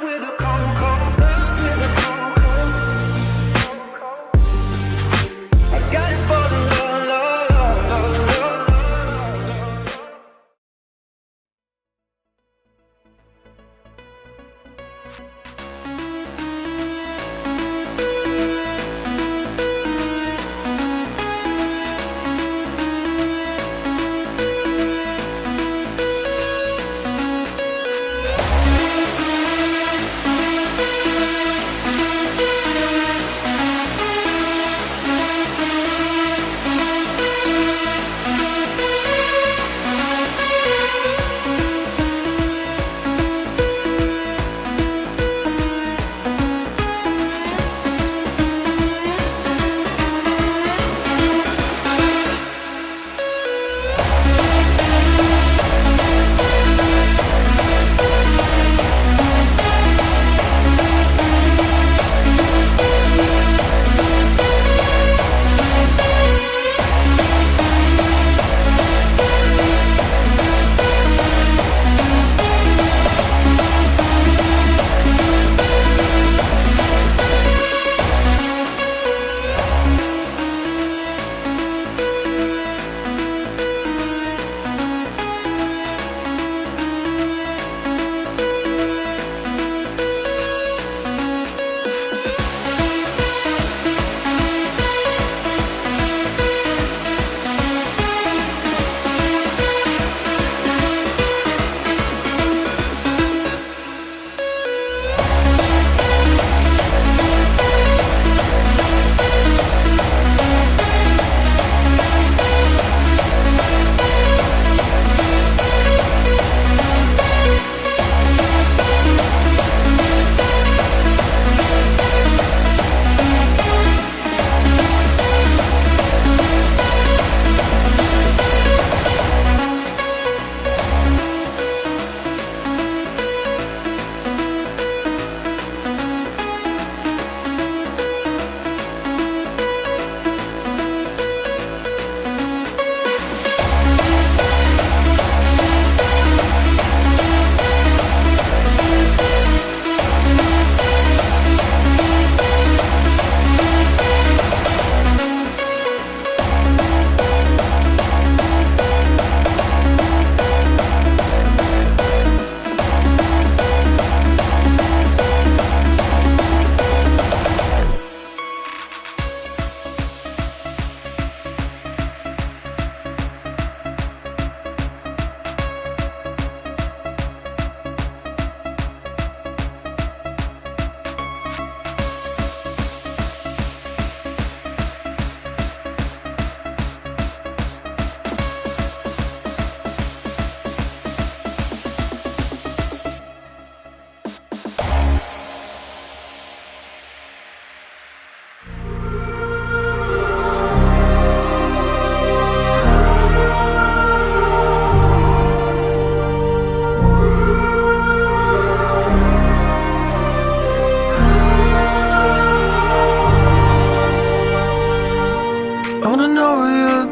with a COcoLA, with a COcoLA. I got it for the love, love, love, love, love.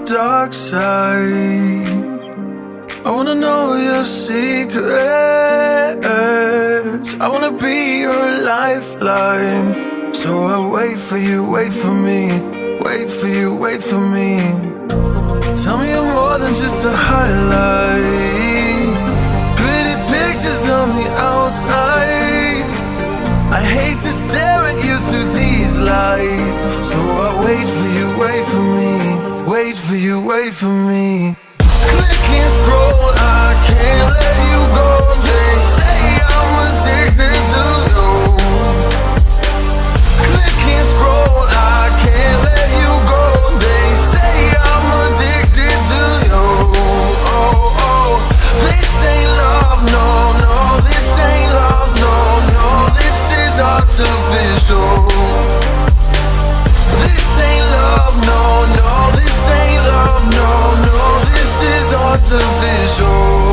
dark side. I wanna know your secrets. I wanna be your lifeline. So I wait for you, wait for me. Wait for you, wait for me. Tell me you're more than just a highlight. Pretty pictures on the outside. I hate to stare at you through these lights. So I wait for you, wait for me. Wait for you, wait for me. Click and scroll, I can't let you go. They say I'm addicted to you. Click and scroll, I can't let you go. They say I'm addicted to you. Oh, oh, this ain't love, no, no. This ain't love, no, no. This is artificial. This ain't love, no, no. This ain't love, no, no. This is artificial.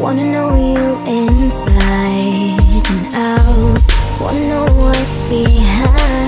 Wanna know you inside and out. Wanna know what's behind.